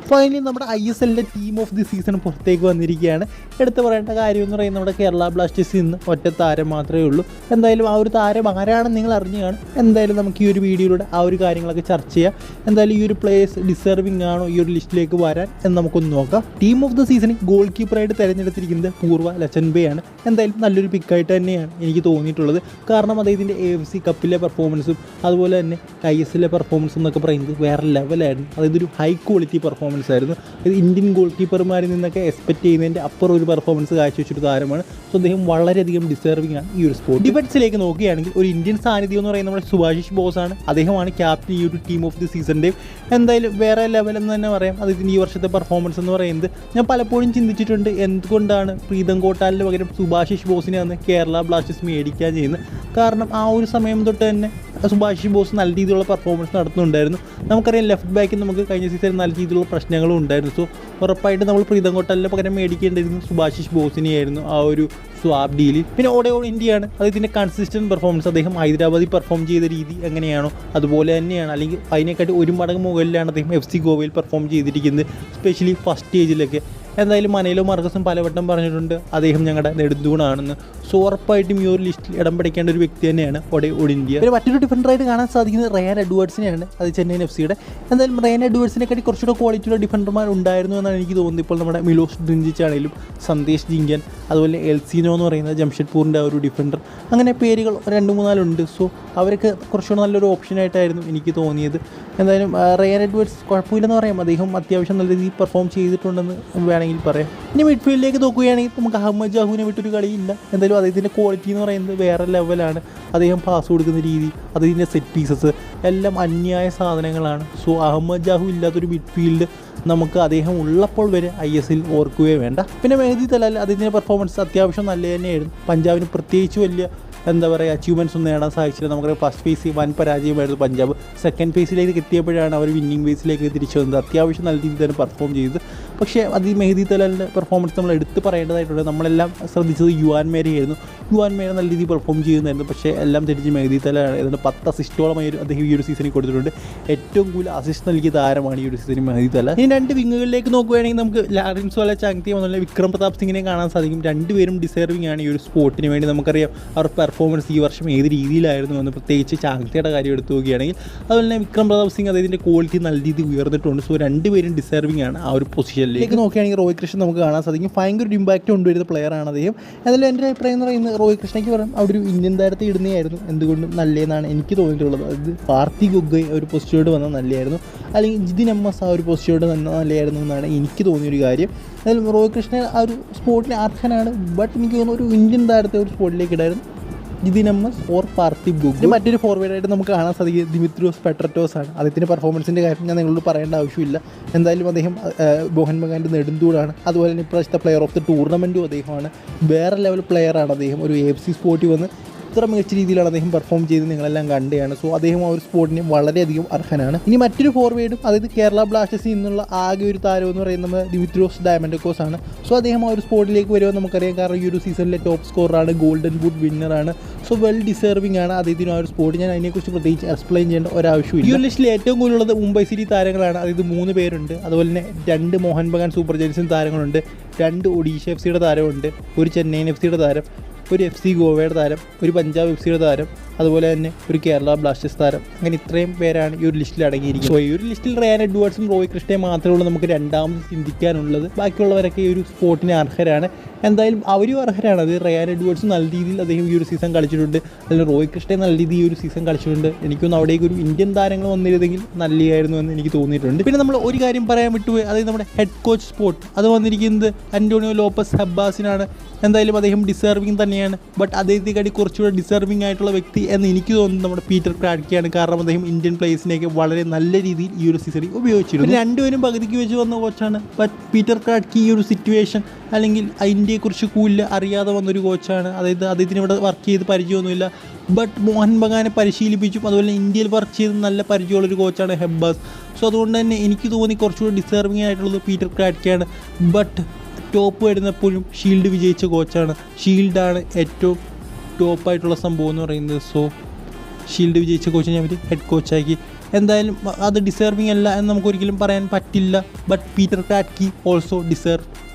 Finally നമ്മുടെ ISLന്റെ team of the season പുറത്തേക്ക് വന്നിരിക്കുകയാണ്. എടുത്ത് പറയേണ്ട കാര്യം എന്ന് പറയുന്നത് നമ്മുടെ കേരള ബ്ലാസ്റ്റേഴ്സിൽ നിന്ന് ഒറ്റ താരം മാത്രമേ ഉള്ളൂ. എന്തായാലും ആ ഒരു താരം ആരാണെന്ന് നിങ്ങൾ അറിഞ്ഞു കാണും. എന്തായാലും നമുക്ക് ഈ ഒരു വീഡിയോയിലൂടെ ആ ഒരു കാര്യങ്ങളൊക്കെ ചർച്ച ചെയ്യാം. എന്തായാലും ഈ ഒരു പ്ലേയേഴ്സ് ഡിസർവിംഗ് ആണോ ഈ ഒരു ലിസ്റ്റിലേക്ക് വരാൻ എന്ന് നമുക്കൊന്ന് നോക്കാം. ടീം ഓഫ് ദി സീസണിൽ ഗോൾ കീപ്പറായിട്ട് തിരഞ്ഞെടുത്തിരിക്കുന്നത് പൂർവ്വ ലച്ചൻബെയാണ്. എന്തായാലും നല്ലൊരു പിക്കായിട്ട് തന്നെയാണ് എനിക്ക് തോന്നിയിട്ടുള്ളത്. കാരണം അദ്ദേഹത്തിൻ്റെ AFC കപ്പിലെ പെർഫോമൻസും അതുപോലെ തന്നെ ISLലെ പെർഫോമൻസും എന്നൊക്കെ പറയുന്നത് വേറെ ലെവലായിരുന്നു. അതായത് ഒരു ഹൈ ക്വാളിറ്റി പെർഫോമൻസ് ആയിരുന്നു. ഇത് ഇന്ത്യൻ ഗോൾ കീപ്പർമാരിൽ നിന്നൊക്കെ എക്സ്പെക്ട് ചെയ്യുന്നതിൻ്റെ അപ്പുറം ഒരു പെർഫോമൻസ് കാഴ്ചവെച്ചൊരു താരമാണ്. സോ അദ്ദേഹം വളരെയധികം ഡിസേർവിംഗ് ആണ് ഈ ഒരു സ്പോർട്ട്. ഡിഫൻസിലേക്ക് നോക്കുകയാണെങ്കിൽ ഒരു ഇന്ത്യൻ സാന്നിധ്യം എന്ന് പറയുന്നത് നമ്മുടെ സുഭാഷിഷ് ബോസാണ്. അദ്ദേഹമാണ് ക്യാപ്റ്റൻ ഈ ഒരു ടീം ഓഫ് ദി സീസണിൻ്റെയും. എന്തായാലും വേറെ ലെവൽ എന്ന് തന്നെ പറയാം. അദ്ദേഹത്തിൻ്റെ ഈ വർഷത്തെ പെർഫോമൻസ് എന്ന് പറയുന്നത് ഞാൻ പലപ്പോഴും ചിന്തിച്ചിട്ടുണ്ട്, എന്തുകൊണ്ടാണ് പ്രീതം കോട്ടാലിന് പകരം സുഭാഷിഷ് ബോസിനെ അന്ന് കേരള ബ്ലാസ്റ്റേഴ്സ് മേടിക്കാൻ ചെയ്യുന്നത്. കാരണം ആ ഒരു സമയം തൊട്ട് തന്നെ സുഭാഷിഷ് ബോസ് നല്ല രീതിയിലുള്ള പെർഫോമൻസ് നടത്തുന്നുണ്ടായിരുന്നു. നമുക്കറിയാം ലെഫ്റ്റ് ബാക്കിൽ നമുക്ക് കഴിഞ്ഞ സീസണിൽ നല്ല രീതിയിലുള്ള പ്രശ്നങ്ങളും ഉണ്ടായിരുന്നു. സോ ഉറപ്പായിട്ട് നമ്മൾ പ്രീതം കോട്ടാലിന് പകരം മേടിക്കേണ്ടിയിരുന്നു സുഭാഷിഷ് ബോസിനെയായിരുന്നു ആ ഒരു സ്വാപ്പ് ഡീലിൽ. പിന്നെ ഓടെ ഇന്ത്യയാണ്. അദ്ദേഹത്തിൻ്റെ കൺസിസ്റ്റൻറ്റ് പെർഫോമൻസ്, അദ്ദേഹം ഹൈദരാബാദിൽ പെർഫോം ചെയ്ത രീതി എങ്ങനെയാണോ അതുപോലെ തന്നെയാണ്, അല്ലെങ്കിൽ അതിനെക്കാട്ടി ഒരു മടങ്ങ് മുകളിലാണ് അദ്ദേഹം FC ഗോവയിൽ പെർഫോം ചെയ്തിരിക്കുന്നത്, സ്പെഷ്യലി ഫസ്റ്റ് സ്റ്റേജിലൊക്കെ. എന്തായാലും മനയിലോ മാർക്കസും പലവട്ടം പറഞ്ഞിട്ടുണ്ട് അദ്ദേഹം ഞങ്ങളുടെ നെടുന്തൂണാണെന്ന്. സോ ഉറപ്പായിട്ടും ഈ ഒരു ലിസ്റ്റിൽ ഇടം പിടിക്കേണ്ട ഒരു വ്യക്തി തന്നെയാണ് ഓടെ ഇന്ത്യ. പിന്നെ മറ്റൊരു ഡിഫൻഡറായിട്ട് കാണാൻ സാധിക്കുന്നത് റയാൻ എഡ്വേർഡ്സിനെയാണ്. അത് ചെന്നൈയിൻ FCയുടെ. എന്തായാലും റയാൻ എഡ്വേർഡ്സിനെക്കാട്ടി കുറച്ചുകൂടെ ക്വാളിറ്റിയുള്ള ഡിഫൻഡർമാർ ഉണ്ടായിരുന്നു എന്നാണ് എനിക്ക് തോന്നുന്നത്. ഇപ്പോൾ നമ്മുടെ മിലോസ് ഡ്രിഞ്ചിച്ച് ആണെങ്കിലും സന്ദേശ് ജിങ്കൻ, അതുപോലെ എൽസിനോ എന്ന് പറയുന്നത് ജംഷഡ്പൂരിൻ്റെ ഒരു ഡിഫൻഡർ, അങ്ങനെ പേരുകൾ 2-3 ഉണ്ട്. സോ അവർക്ക് കുറച്ചുകൂടെ നല്ലൊരു ഓപ്ഷനായിട്ടായിരുന്നു എനിക്ക് തോന്നിയത്. എന്തായാലും റയാൻ എഡ്വേർഡ്സ് കുഴപ്പമില്ലെന്ന് പറയാം. അദ്ദേഹം അത്യാവശ്യം നല്ല രീതിയിൽ പെർഫോം ചെയ്തിട്ടുണ്ടെന്ന് വേണമെങ്കിൽ പറയാം. ഇനി മിഡ്ഫീൽഡിലേക്ക് നോക്കുകയാണെങ്കിൽ നമുക്ക് അഹമ്മദ് ജാഹുവിനെ വിട്ടൊരു കളിയില്ല. എന്തായാലും അദ്ദേഹത്തിൻ്റെ ക്വാളിറ്റി എന്ന് പറയുന്നത് വേറെ ലെവലാണ്. അദ്ദേഹം പാസ് കൊടുക്കുന്ന രീതി, അദ്ദേഹത്തിൻ്റെ സെറ്റ് പീസസ് എല്ലാം അന്യായ സാധനങ്ങളാണ്. സോ അഹമ്മദ് ജാഹു ഇല്ലാത്തൊരു മിഡ്ഫീൽഡ് നമുക്ക് അദ്ദേഹം ഉള്ളപ്പോൾ വരെ ISL ഓർക്കുകയേ വേണ്ട. പിന്നെ മെഹദി തലാൽ, അദ്ദേഹത്തിൻ്റെ പെർഫോമൻസ് അത്യാവശ്യം നല്ല തന്നെയായിരുന്നു. പഞ്ചാബിന് പ്രത്യേകിച്ച് വലിയ അച്ചീവ്മെൻറ്റ്സ് ഒന്നും നേടാൻ സാധിച്ചില്ല. നമുക്കറിയാം ഫസ്റ്റ് ഫേസിൽ വൻ പരാജയമായിരുന്നു പഞ്ചാബ്. സെക്കൻഡ് ഫേസിലേക്ക് എത്തിയപ്പോഴാണ് അവർ വിന്നിംഗ് ഫേസിലേക്ക് തിരിച്ചു വന്നത്. അത്യാവശ്യം നല്ല രീതിയിൽ തന്നെ പെർഫോം ചെയ്തത്. പക്ഷേ അത് മെഹദി തലാലിൻ്റെ പെർഫോമൻസ് നമ്മൾ എടുത്ത് പറയേണ്ടതായിട്ടുണ്ട്. നമ്മളെല്ലാം ശ്രദ്ധിച്ചത് യുവാൻ മേരയായിരുന്നു. യുവാൻ മേര നല്ല രീതിയിൽ പെർഫോം ചെയ്യുന്നതായിരുന്നു. പക്ഷേ എല്ലാം തിരിച്ച് മെഹദി തലാലാണ്. ഏതാണ്ട് 10 അസിസ്റ്റോളമായി അദ്ദേഹം ഈ ഒരു സീസണിൽ കൊടുത്തിട്ടുണ്ട്. ഏറ്റവും കൂടുതൽ അസിസ്റ്റ് നൽകിയ താരമാണ് ഈ ഒരു സീസണിൽ മെഹദി തലാൽ. ഇനി 2 വിങ്ങുകളിലേക്ക് നോക്കുകയാണെങ്കിൽ നമുക്ക് ലാറിൻസോല ചാങ്തി വന്നുള്ള വിക്രം പ്രതാപ് സിംഗിനെ കാണാൻ സാധിക്കും. 2 പേരും ഡിസേർവിംഗ് ആണ് ഈ ഒരു സ്പോർട്ടിന് വേണ്ടി. നമുക്കറിയാം അവർ പെർഫോമൻസ് ഈ വർഷം ഏത് രീതിയിലായിരുന്നു എന്ന്, പ്രത്യേകിച്ച് ചാങ്തിയുടെ കാര്യം എടുത്തു നോക്കുകയാണെങ്കിൽ. അതുപോലെ തന്നെ വിക്രം പ്രതാപ് സിംഗ് അദ്ദേഹത്തിൻ്റെ ക്വാളിറ്റി നല്ല രീതിയിൽ ഉയർന്നിട്ടുണ്ട്. സോ 2 പേരും ഡിസേർവിംഗ് ആണ് ആ ഒരു പൊസിഷനിലേക്ക് നോക്കുകയാണെങ്കിൽ. റോയ് കൃഷ്ണൻ നമുക്ക് കാണാൻ സാധിക്കും. ഭയങ്കര ഒരു ഇമ്പാക്റ്റ് കൊണ്ടുവരുന്ന പ്ലെയറാണ് അദ്ദേഹം. എന്നാലും എൻ്റെ അഭിപ്രായം എന്ന് പറയുന്നത് റോയ് കൃഷ്ണയ്ക്ക് പറയാം അവിടെ ഒരു ഇന്ത്യൻ താരത്തെ ഇടുന്നതായിരുന്നു എന്തുകൊണ്ടും നല്ലതെന്നാണ് എനിക്ക് തോന്നിയിട്ടുള്ളത്. അത് പാർത്ഥി ഗൊഗോയ് ഒരു പൊസിഷനോട് വന്നാൽ നല്ലതായിരുന്നു, അല്ലെങ്കിൽ ജിതിൻ MS ആ ഒരു പൊസിഷനോട് നല്ലതായിരുന്നു എന്നാണ് എനിക്ക് തോന്നിയൊരു കാര്യം. എന്നാലും റോയ് കൃഷ്ണൻ ആ ഒരു സ്പോർട്ടിന് അർഹനാണ്. ബട്ട് എനിക്ക് തോന്നുന്നു ഒരു ഇന്ത്യൻ താരത്തെ ഒരു സ്പോർട്ടിലേക്ക് ഇടായിരുന്നു, ജിതിൻ MS ഓർ പാർത്ഥിവ് ഗൊഗോയ്. മറ്റൊരു ഫോർവേഡായിട്ട് നമുക്ക് കാണാൻ സാധിക്കുന്നത് ദിമിത്രിയോസ് പെട്രറ്റോസ് ആണ്. അദ്ദേഹത്തിൻ്റെ പെർഫോമൻസിൻ്റെ കാര്യം ഞാൻ നിങ്ങളോട് പറയേണ്ട ആവശ്യമില്ല. എന്തായാലും അദ്ദേഹം മോഹൻ ബഗാൻ്റെ നെടുന്തൂടാണ്. അതുപോലെ തന്നെ ഇപ്രാവശ്യത്തെ പ്ലെയർ ഓഫ് ദി ടൂർണമെൻറ്റും അദ്ദേഹമാണ്. വേറെ ലെവൽ പ്ലെയറാണ് അദ്ദേഹം. ഒരു AFC സ്പോർട്ടിൽ വന്ന് ഇത്ര മികച്ച രീതിയിലാണ് അദ്ദേഹം പെർഫോം ചെയ്ത് നിങ്ങളെല്ലാം കണ്ടതാണ്. സോ അദ്ദേഹം ആ ഒരു സ്പോർട്ടിന് വളരെയധികം അർഹനാണ്. ഇനി മറ്റൊരു ഫോർവേഡും, അതായത് കേരള ബ്ലാസ്റ്റേഴ്സിൽ നിന്നുള്ള ആകെ ഒരു താരം എന്ന് പറയുന്നത് ദിമിത്രിയോസ് ഡയമൻഡോക്കോസ് ആണ്. സോ അദ്ദേഹം ആ ഒരു സ്പോർട്ടിലേക്ക് വരുമെന്ന് നമുക്കറിയാം. കാരണം ഈ ഒരു സീസണിലെ ടോപ്പ് സ്കോറാണ്, ഗോൾഡൻ ബൂട്ട് വിന്നറാണ്. സോ വെൽ ഡിസേർവിംഗ് ആണ് അദ്ദേഹത്തിന് ആ ഒരു സ്പോർട്ട്. ഞാൻ അതിനെക്കുറിച്ച് പ്രത്യേകിച്ച് എക്സ്പ്ലെയിൻ ചെയ്യേണ്ട ഒരാവശ്യമില്ല. ഈ ഒരു ലിസ്റ്റിൽ ഏറ്റവും കൂടുതലുള്ളത് മുംബൈ സിറ്റി താരങ്ങളാണ്. അതായത് 3 പേരുണ്ട്. അതുപോലെ തന്നെ 2 മോഹൻ ബഗാൻ സൂപ്പർ ജയൻസിൻ്റെ താരങ്ങളുണ്ട്, 2 ഒഡീഷ FCയുടെ താരമുണ്ട്, ഒരു ചെന്നൈയിൻ FCയുടെ താരം, ഒരു FC ഗോവയുടെ താരം, ഒരു പഞ്ചാബ് FCയുടെ താരം, അതുപോലെ തന്നെ ഒരു കേരള ബ്ലാസ്റ്റേഴ്സ് താരം. അങ്ങനെ ഇത്രയും പേരാണ് ഈ ഒരു ലിസ്റ്റിൽ അടങ്ങിയിരിക്കുന്നത്. സോ ഈ ഒരു ലിസ്റ്റിൽ റയാൻ എഡ്വേർഡ്സും റോയ് കൃഷ്ണയും മാത്രമേ ഉള്ളൂ നമുക്ക് രണ്ടാമത് ചിന്തിക്കാനുള്ളത്. ബാക്കിയുള്ളവരൊക്കെ ഈ ഒരു സ്പോർട്ടിന് അർഹരാണ്. എന്തായാലും അവരും അർഹരാണ്. അത് റയാൻ എഡ്വേർഡ്സ് നല്ല രീതിയിൽ അദ്ദേഹം ഈ ഒരു സീസൺ കളിച്ചിട്ടുണ്ട്, അല്ലെങ്കിൽ റോയ് കൃഷ്ണയും നല്ല രീതിയിൽ ഈ ഒരു സീസൺ കളിച്ചിട്ടുണ്ട്. എനിക്കൊന്ന് അവിടേക്ക് ഒരു ഇന്ത്യൻ താരങ്ങൾ വന്നിരുന്നെങ്കിൽ നല്ലതായിരുന്നു എന്ന് എനിക്ക് തോന്നിയിട്ടുണ്ട്. പിന്നെ നമ്മൾ ഒരു കാര്യം പറയാൻ വിട്ടുപോയി, അതായത് നമ്മുടെ ഹെഡ് കോച്ച് സ്പോട്ട് അത് വന്നിരിക്കുന്നത് അന്റോണിയോ ലോപ്പസ് ഹെബ്ബാസിനാണ്. എന്തായാലും അദ്ദേഹം ഡിസേർവിംഗ് തന്നെയാണ്. ബട്ട് അദ്ദേഹത്തെക്കാട്ടി കുറച്ചുകൂടെ ഡിസേർവിംഗ് ആയിട്ടുള്ള വ്യക്തി എന്ന് എനിക്ക് തോന്നുന്നത് നമ്മുടെ പീറ്റർ ക്രാഡ്ക്കിയാണ്. കാരണം അദ്ദേഹം ഇന്ത്യൻ പ്ലേയേഴ്സിനെയൊക്കെ വളരെ നല്ല രീതിയിൽ ഈ ഒരു സീസണിൽ ഉപയോഗിച്ചിരുന്നു. 2 പേരും പകുതിക്ക് വെച്ച് വന്ന കോച്ചാണ്. ബട്ട് പീറ്റർ ക്രാഡ്ക്കി ഈ ഒരു സിറ്റുവേഷൻ അല്ലെങ്കിൽ ഇന്ത്യയെക്കുറിച്ച് കൂടുതൽ അറിയാതെ വന്നൊരു കോച്ചാണ്. അതായത് അദ്ദേഹത്തിന് ഇവിടെ വർക്ക് ചെയ്ത് പരിചയമൊന്നുമില്ല. ബട്ട് മോഹൻ ബഗാനെ പരിശീലിപ്പിച്ചും അതുപോലെ ഇന്ത്യയിൽ വർക്ക് ചെയ്ത് നല്ല പരിചയമുള്ളൊരു കോച്ചാണ് ഹെബ്ബാസ്. സോ അതുകൊണ്ട് തന്നെ എനിക്ക് തോന്നി കുറച്ചുകൂടി ഡിസേർവിംഗ് ആയിട്ടുള്ളത് പീറ്റർ ക്രാഡ്ക്കിയാണ്. ബട്ട് ടോപ്പ് വരുന്നപ്പോഴും ഷീൽഡ് വിജയിച്ച കോച്ചാണ്. ഷീൽഡാണ് ഏറ്റവും ടോപ്പായിട്ടുള്ള സംഭവം എന്ന് പറയുന്നത്. സോ ഷീൽഡ് വിജയിച്ച കോച്ചിനെ അവർ ഹെഡ് കോച്ചാക്കി. എന്തായാലും അത് ഡിസേർവിങ് അല്ല എന്ന് നമുക്കൊരിക്കലും പറയാൻ പറ്റില്ല. ബട്ട് പീറ്റർ കാറ്റ്കി ഓൾസോ ഡിസേർവ്